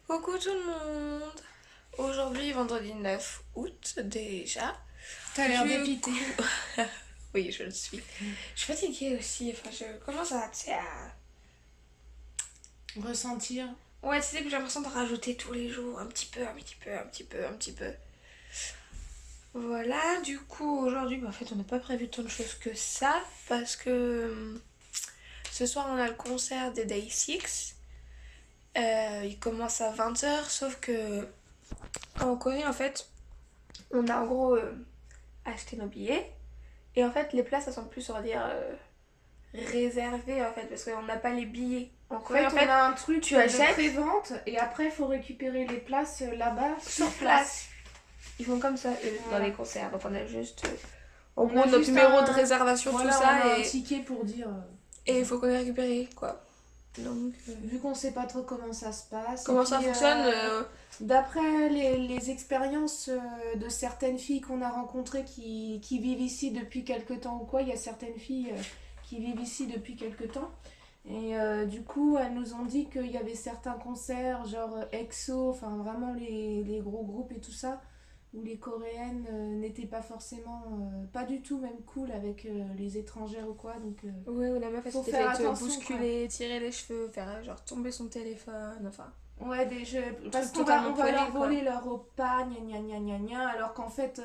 Coucou tout le monde. Aujourd'hui, vendredi 9 août déjà. T'as l'air Du dépité. coup- Oui, je le suis. Je suis fatiguée aussi. Enfin, je commence à, tu sais, Ressentir. Ouais, tu sais que j'ai l'impression de rajouter tous les jours un petit peu, un petit peu, un petit peu, un petit peu. Voilà, du coup, aujourd'hui, en fait, on n'a pas prévu tant de choses que ça. Parce que ce soir, on a le concert des Day 6. Il commence à 20h, sauf que en Corée, en fait, on a en gros acheté nos billets. Et en fait, les places, elles sont plus, on va dire, réservées, en fait, parce qu'on n'a pas les billets. En En Corée, fait, on a un truc tu de achètes pré-vente et après, il faut récupérer les places là-bas sur sur place. place. Ils font comme ça, eux, Voilà. dans les concerts. Donc, on a juste, en On gros, a notre juste numéro de un- réservation, Voilà, tout on ça. a un ticket pour dire. Et il faut qu'on les récupère, quoi. Donc, Vu qu'on sait pas trop comment ça se passe. comment Et ça puis, fonctionne d'après les expériences de certaines filles qu'on a rencontrées qui vivent ici depuis quelque temps ou quoi, il y a certaines filles qui vivent ici depuis quelque temps. Et du coup, elles nous ont dit qu'il y avait certains concerts, genre EXO, enfin vraiment les gros groupes et tout ça, où les Coréennes n'étaient pas forcément, pas du tout même cool avec les étrangères ou quoi. Donc, Ouais, où la meuf, elle faut s'était faire fait attention, bousculer, tirer les cheveux, faire genre tomber son téléphone, enfin. ouais, parce qu'on Totalement va leur poilé, quoi. voler leur repas, gna gna gna gna gna, alors qu'en fait,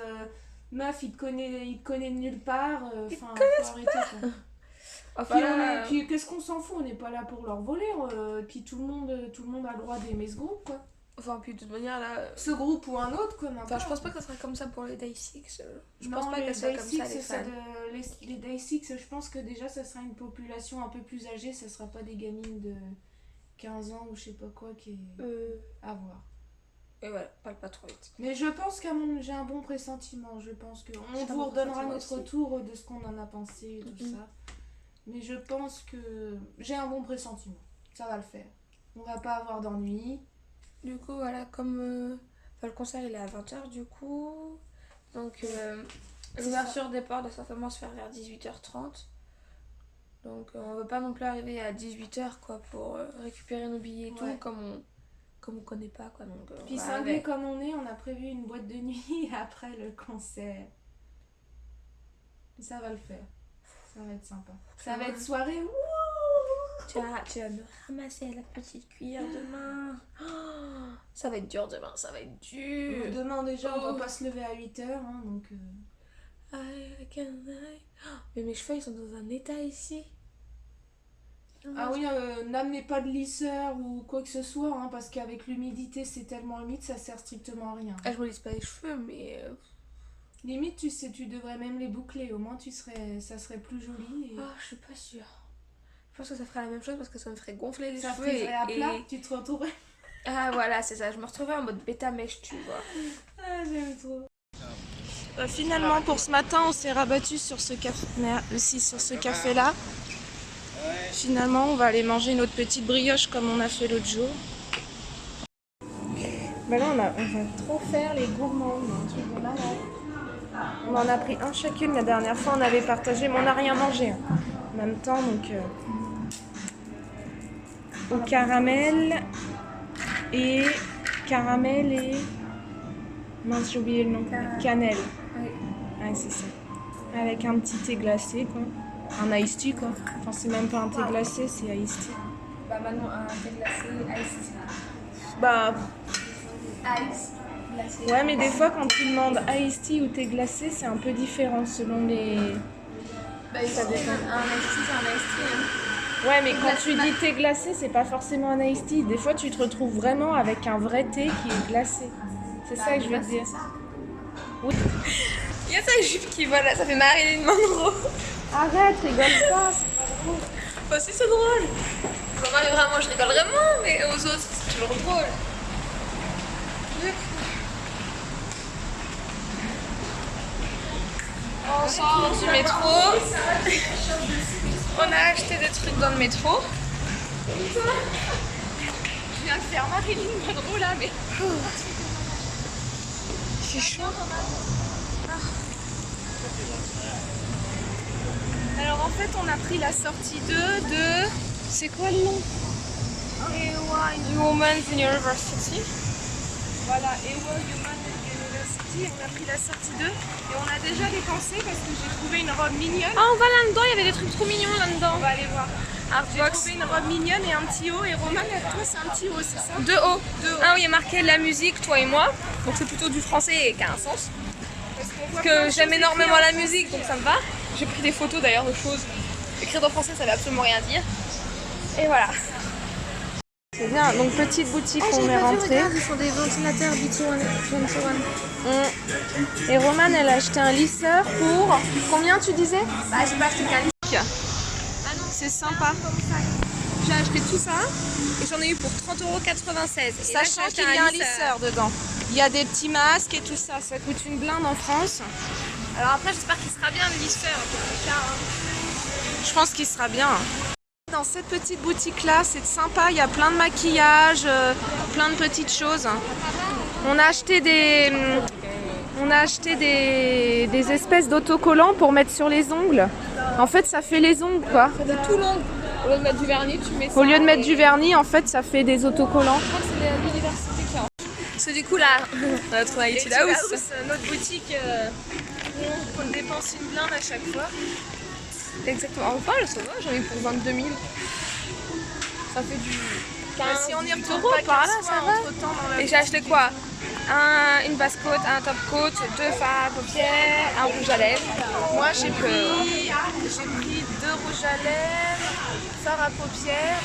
meuf, il te connaît de nulle part, enfin, faut arrêter quoi. Enfin, Puis, là, puis qu'est-ce qu'on s'en fout, on n'est pas là pour leur voler, puis tout le monde a le droit d'aimer ce groupe quoi. enfin, puis de toute manière, là. Ce groupe ou un autre quoi, Enfin, je pense n'importe. pas que ça sera comme ça pour les Day 6. Je Non, pense pas les que ça soit Day comme Six, ça, les fans. les Day Six, je pense que déjà ça sera une population un peu plus âgée, ça sera pas des gamines de 15 ans ou je sais pas quoi qui est à voir. Et voilà, parle pas trop vite. Mais je pense j'ai un bon pressentiment. Je pense qu'on J'ai un vous bon redonnera pressentiment notre aussi. retour de ce qu'on en a pensé et tout ça. Mais je pense que j'ai un bon pressentiment. Ça va le faire. On va pas avoir d'ennui. Du coup, voilà, comme. Enfin, le concert il est à 20h du coup. Donc, l'ouverture des portes doit certainement se faire vers 18h30. Donc, on veut pas non plus arriver à 18h quoi pour récupérer nos billets et tout, Ouais. comme on connaît pas quoi. Donc, Puis va cinglé avec. comme on est, on a prévu une boîte de nuit après le concert. Ça va le faire. Ça va être sympa. Ça va être soirée. Wouh. Tu vas me ramasser à la petite cuillère demain. Oh, ça va être dur demain, ça va être dur. Demain déjà, on va pas se lever à 8h. Hein, donc, Mais mes cheveux ils sont dans un état ici. ah oui, n'amenez pas de lisseur ou quoi que ce soit, hein, parce qu'avec l'humidité, c'est tellement humide, ça sert strictement à rien. Ah, je me lisse pas les cheveux, mais. Limite, tu sais, tu devrais même les boucler, au moins ça serait plus joli. Et... Oh, je suis pas sûre. Je pense que ça ferait la même chose parce que ça me ferait gonfler les ça cheveux. friserait à plat, tu te retrouverais. Ah, voilà, c'est ça. Je me retrouvais en mode bêta mèche, tu vois. Ah, j'aime trop. Finalement, pour ce matin, on s'est rabattu sur ce café-là. Finalement, on va aller manger notre petite brioche comme on a fait l'autre jour. Bah là, on va trop faire les gourmands, un truc de malade. On en a pris un chacune la dernière fois, on avait partagé, mais on n'a rien mangé. Hein. En même temps, donc au caramel et mince, j'ai oublié le nom. Cannelle. Oui. Ouais, c'est ça. Avec un petit thé glacé, quoi. Un iced tea, quoi. Enfin, c'est même pas un thé glacé, c'est iced tea. Bah, maintenant, un thé glacé, ice. Bah, Ice glacé. ouais, mais des fois, quand tu demandes iced tea ou thé glacé, c'est un peu différent selon les... Bah, ça dépend. Un ice tea, c'est un ice tea. Hein. Ouais, mais quand tu dis thé glacé, c'est pas forcément un iced tea. Des fois, tu te retrouves vraiment avec un vrai thé qui est glacé. C'est ça que je veux dire. Oui. Il y a sa jupe qui vole là, ça fait Marilyn Monroe. Arrête, rigole pas, c'est pas drôle. Bah, si, c'est drôle. Bon, moi, vraiment, je rigole vraiment, mais aux autres, c'est toujours drôle. On sort du métro. On a acheté des trucs dans le métro. Je viens de faire Marilyn Monroe là, mais. Il fait chaud. Alors en fait, on a pris la sortie 2 de... C'est quoi le nom? Women's University. Voilà, EWA Human University, on a pris la sortie 2 et on a déjà dépensé parce que j'ai trouvé une robe mignonne. Ah, on va là-dedans, il y avait des trucs trop mignons là-dedans. On va aller voir. J'ai Artbox. trouvé une robe mignonne et un petit haut. Et Roman, toi, c'est un petit haut, c'est ça? Deux hauts. Deux hauts. Un où il y a marqué la musique, toi et moi. Donc c'est plutôt du français et qui a un sens. Parce que j'aime énormément la musique, donc ça me va. J'ai pris des photos d'ailleurs de choses écrites en français, ça veut absolument rien dire. Et voilà. C'est bien, donc petite boutique, on est rentré. Ils sont des ventilateurs B21. Et Roman, elle a acheté un lisseur pour... Combien tu disais? Bah, j'ai pas acheté qu'un lit. Ah non, c'est sympa. J'ai acheté tout ça et j'en ai eu pour 30,96 €. Sachant qu'il y a un lisseur dedans. Il y a des petits masques et tout ça. Ça coûte une blinde en France. Alors après, j'espère qu'il sera bien le lisseur. Je pense qu'il sera bien. Dans cette petite boutique-là, c'est sympa. Il y a plein de maquillage, plein de petites choses. On a acheté des espèces d'autocollants pour mettre sur les ongles. En fait, ça fait les ongles, quoi. Ça fait tout long. Au lieu de mettre du vernis, tu mets ça. Au lieu de mettre du vernis, en fait, ça fait des autocollants. Je crois que c'est l'université qui a. Parce que du coup, là, on a trouvé Etude House. Notre boutique où on dépense une blinde à chaque fois. Exactement. Enfin, le sauvage, j'en ai pour 22 000. Ça fait du 15 Si on y 18 retourne € pas par là, 15 ça fois va. entre-temps dans la Et j'ai acheté quoi? Une base coat, un top coat, 2 fards à paupières, un rouge à lèvres. Moi, j'ai pris 2 rouges à lèvres, fard à paupières.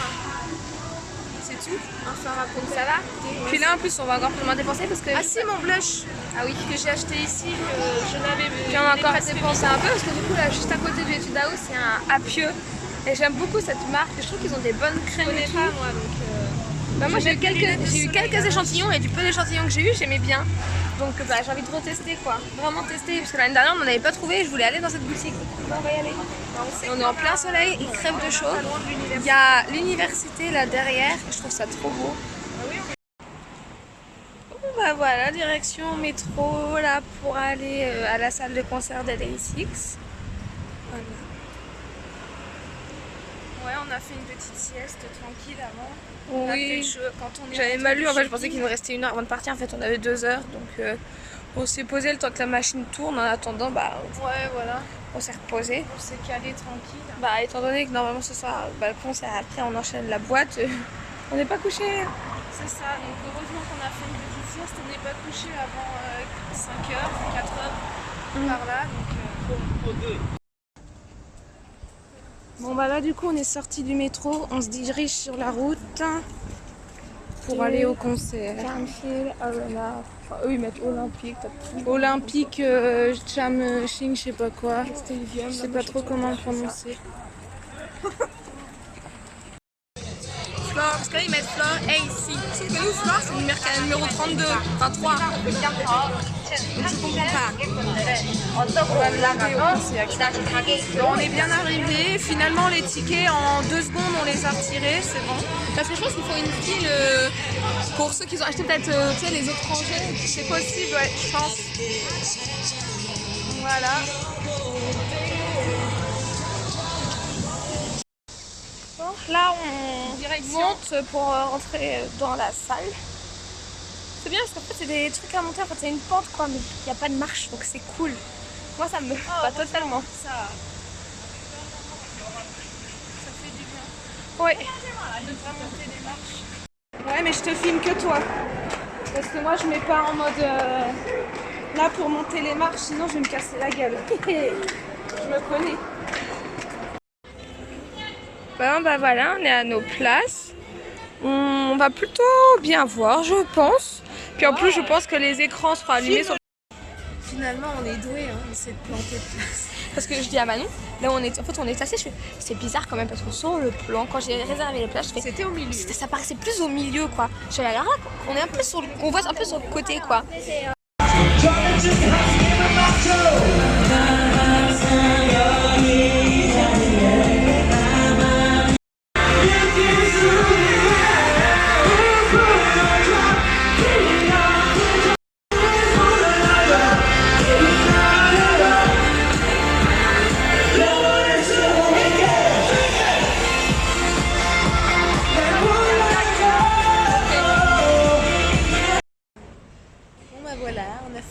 C'est tout? Un fard à paupières. Ça va. Puis là, en plus, on va encore plus moins dépenser parce que. Ah si, mon blush. Ah oui. Que j'ai acheté ici, que je n'avais Puis on a encore dépensé un peu parce que du coup, là, juste à côté du Etude House, c'est un Appieux. Et j'aime beaucoup cette marque. Je trouve qu'ils ont des bonnes crèmes. Je connais et tout. pas, moi, donc... Bah, moi, j'ai eu de quelques échantillons et du peu d'échantillons que j'ai eu, j'aimais bien. Donc bah, j'ai envie de retester quoi. Vraiment tester parce que l'année dernière on n'en avait pas trouvé et je voulais aller dans cette boutique. On va y aller. On est en plein soleil, il crève de chaud. Il y a l'université là derrière, je trouve ça trop beau. Bon, bah voilà, direction métro là pour aller à la salle de concert des Day6. Voilà. Ouais, on a fait une petite sieste tranquille avant. On a fait Oui, chaud quand on est j'avais rentré mal du lu, en fait je pensais shopping. qu'il nous restait 1 heure avant de partir, en fait on avait 2 heures donc on s'est posé le temps que la machine tourne, en attendant bah Ouais, voilà. on s'est reposé. On s'est calé tranquille. Bah étant donné que normalement ce soir le concert après on enchaîne la boîte, on n'est pas couché. C'est ça, donc heureusement qu'on a fait une petite sieste. On n'est pas couché avant 5h, 4h par là. Donc, Bon bah là du coup on est sorti du métro, on se dirige sur la route pour aller au concert. Canfield Arena, enfin eux ils mettent Olympique, Olympique Chamching, je sais pas quoi. Stadium. Je sais pas trop comment le prononcer. Flore, parce que là ils mettent Flore AC. Sauf que nous Flore c'est le numéro 32, enfin 3. Donc je comprends pas. On va l'arrêter au concert. Bon, on est bien arrivé. Finalement les tickets en 2 secondes on les a retirés, c'est bon. Parce que je pense qu'il faut une file pour ceux qui ont acheté peut-être tu sais, les étrangers. C'est possible, ouais, je pense. Voilà. Bon, là on monte pour rentrer dans la salle. C'est bien parce qu'en fait c'est des trucs à monter, en fait c'est une pente quoi, mais il n'y a pas de marche donc c'est cool. Moi ça me va totalement. Ça fait du bien. Ouais. De pas monter les marches. Ouais, mais je te filme que toi. Parce que moi je mets pas en mode là pour monter les marches, sinon je vais me casser la gueule. Je me connais. Bah voilà, on est à nos places. On va plutôt bien voir, je pense. Puis en plus, je pense que les écrans seront allumés sur... Finalement, on est doué, hein, on sait planter de place. Parce que je dis à Manon, là où on est, en fait, on est assis, je fais, c'est bizarre quand même parce que sur le plan, quand j'ai réservé les places, je fais, C'était au milieu. ça paraissait plus au milieu quoi. Je fais, alors là, on est un peu sur le, on voit un peu sur le côté quoi.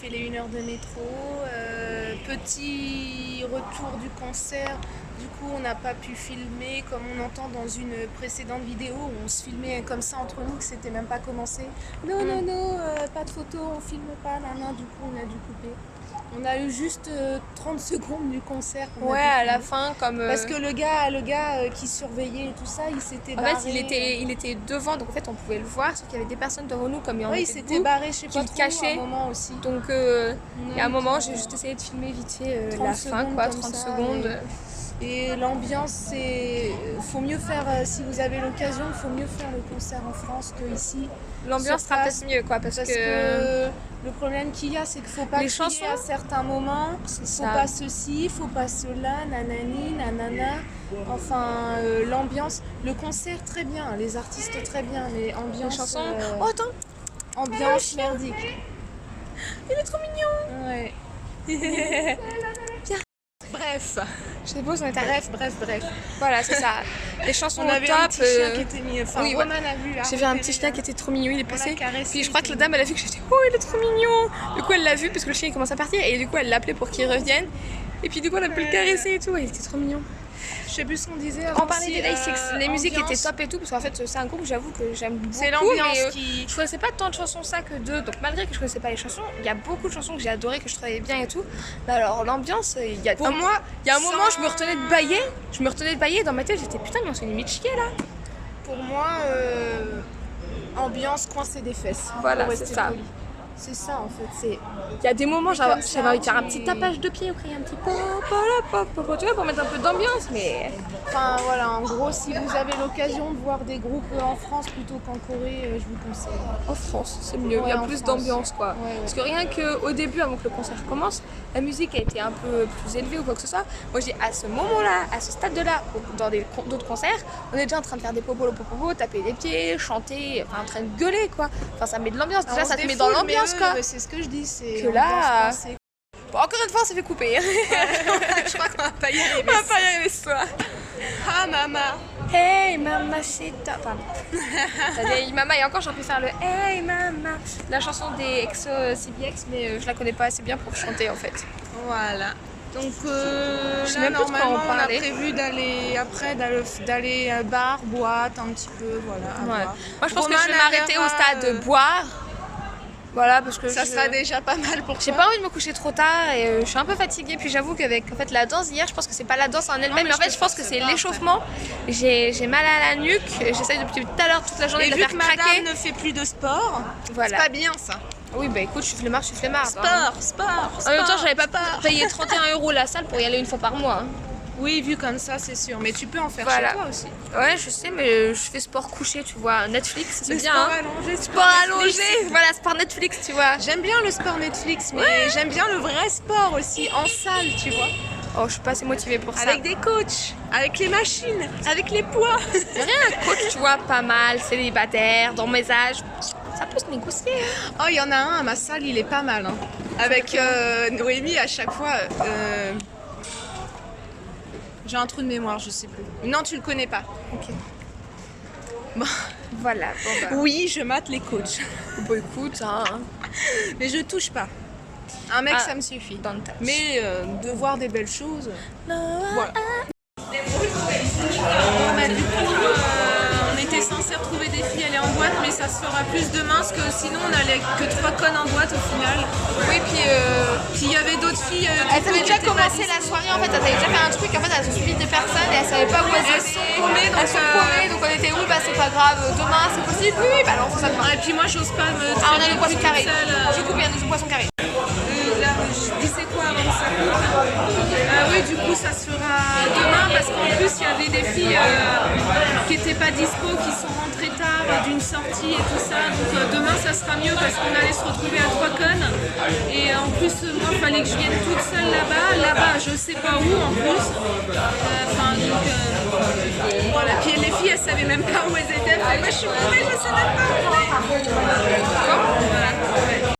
fait les 1 heure de métro. Petit retour du concert. Du coup, on n'a pas pu filmer comme on entend dans une précédente vidéo où on se filmait comme ça entre nous, que c'était même pas commencé. Non, pas de photos, on filme pas, du coup, on a dû couper. On a eu juste 30 secondes du concert. Ouais, à la fin, comme. Parce que le gars qui surveillait et tout ça, il s'était barré. En fait, il était devant, donc en fait, on pouvait le voir, sauf qu'il y avait des personnes devant nous, comme il y en il avait s'était barré, je sais pas qui trop, le cachaient. à un moment aussi. Donc, il y a un moment, j'ai juste essayé de filmer vite fait la fin, quoi, 30 secondes. Et l'ambiance, c'est. Faut mieux faire, si vous avez l'occasion, il faut mieux faire le concert en France qu'ici. L'ambiance sera peut-être mieux, quoi, parce que le problème qu'il y a, c'est qu'il faut pas les crier chansons à certains moments, faut pas ceci, faut pas cela, nanani, nanana. Enfin, l'ambiance, le concert très bien, les artistes très bien, mais ambiance. Les chansons. Oh attends, ambiance merdique. Il est trop mignon. Ouais. Bref. Je sais pas où on est Bref. Voilà, c'est ça. Les chansons on avait au top. Un petit chien qui était mis. Enfin, oui, Roman a vu. J'ai vu un petit chien qui était trop mignon, il est passé. Puis je crois que la dame elle a vu que j'étais oh il est trop mignon. Du coup elle l'a vu parce que le chien il commence à partir et du coup elle l'a appelé pour qu'il revienne. Et puis du coup on a pu le caresser et tout. Il était trop mignon. Je sais plus ce qu'on disait. On parlait des Day6, les musiques étaient top et tout parce qu'en fait c'est un groupe j'avoue que j'aime beaucoup. C'est l'ambiance mais qui. Je connaissais pas tant de chansons ça que deux, donc malgré que je connaissais pas les chansons, il y a beaucoup de chansons que j'ai adorées, que je trouvais bien et tout. Mais alors l'ambiance, il y a un moment je me retenais de bailler, dans ma tête j'étais putain mais on s'est limite chier là. Pour moi, ambiance coincée des fesses. Voilà c'est ça. C'est ça en fait, il y a des moments j'avais envie de faire un petit tapage de pied ou crier un petit pop, tu vois, pour mettre un peu d'ambiance, mais enfin voilà, en gros si vous avez l'occasion de voir des groupes en France plutôt qu'en Corée, je vous conseille. En France c'est mieux, il y a plus d'ambiance quoi. Ouais. Parce que rien qu'au début avant que le concert commence, la musique a été un peu plus élevée ou quoi que ce soit. Moi j'ai à ce moment-là, à ce stade-là, dans d'autres concerts, on est déjà en train de faire des popos, taper des pieds, chanter, enfin en train de gueuler quoi. Enfin ça met de l'ambiance, déjà ça te met dans l'ambiance. C'est ce que je dis, c'est que là. Bon, encore une fois, on s'est fait couper. Je crois qu'on va pas y arriver. On va pas y arriver ce soir. Ah mama. Hey mama, c'est top. Pardon. T'as dit mama et encore j'aurais pu faire le hey mama. La chanson des EXO CBX, mais je la connais pas assez bien pour chanter en fait. Voilà. Donc là, normalement on a prévu d'aller bar, boîte un petit peu, voilà. Ouais. Moi je pense que je vais m'arrêter au stade boire. Voilà, parce que ça sera déjà pas mal pour toi. J'ai pas envie de me coucher trop tard et je suis un peu fatiguée. Puis j'avoue qu'avec en fait, la danse hier, je pense que c'est pas la danse en elle-même, mais en fait, je pense que c'est l'échauffement. J'ai mal à la nuque. J'essaye depuis tout à l'heure toute la journée de la faire craquer. Madame ne fait plus de sport, voilà. C'est pas bien ça. Oui, bah écoute, je suis flemmard. Sport. En même temps, j'avais pas payé 31 € la salle pour y aller une fois par mois. Hein. Oui, vu comme ça, c'est sûr. Mais tu peux en faire chez toi aussi. Ouais, je sais, mais je fais sport couché, tu vois. Netflix, c'est bien. Sport allongé. Sport allongé. Voilà, sport Netflix, tu vois. J'aime bien le sport Netflix, mais j'aime bien le vrai sport aussi, en salle, tu vois. Oh, je suis pas assez motivée pour ça. Avec des coachs, avec les machines, avec les poids. J'ai rien, un coach, tu vois, pas mal, célibataire, dans mes âges. Ça peut se négocier. Oh, il y en a un à ma salle, il est pas mal. Hein. Avec Noémie, à chaque fois. J'ai un trou de mémoire, je sais plus. Non, tu le connais pas. Ok. Bon. Voilà. Bon bah. Oui, je mate les coachs. Bon, écoute, hein. Mais je touche pas. Un mec, ça me suffit. Mais de voir des belles choses. Voilà. Du coup, on était censé retrouver des filles aller en boîte, mais ça se fera plus demain, parce que sinon on allait que 3 connes en boîte au final. Oui, puis il y avait d'autres filles. elles avaient déjà commencé la soirée, en fait, elles avaient déjà fait un truc, en fait, elles ont suivi des personnes et elles savaient pas où elles étaient. Elles sont paumées, donc on était oui, bah c'est pas grave, demain c'est possible, oui, bah alors on fait ça demain. Et puis moi j'ose pas me. Ah, on a le poisson carré. Je coupe, il y a du poisson carré. Là, je disais quoi avant ça oui, du coup ça se fera demain parce qu'en plus il y avait des filles qui n'étaient pas dispo, qui sont rentrées tard d'une sortie et tout ça. Donc demain ça sera mieux parce qu'on allait se retrouver à 3 connes. Et en plus moi il fallait que je vienne toute seule là-bas. Là-bas je sais pas où en plus. Voilà. Puis les filles elles savaient même pas où elles étaient. Moi je suis bourrée, je sais même pas où on est. Voilà. Ouais.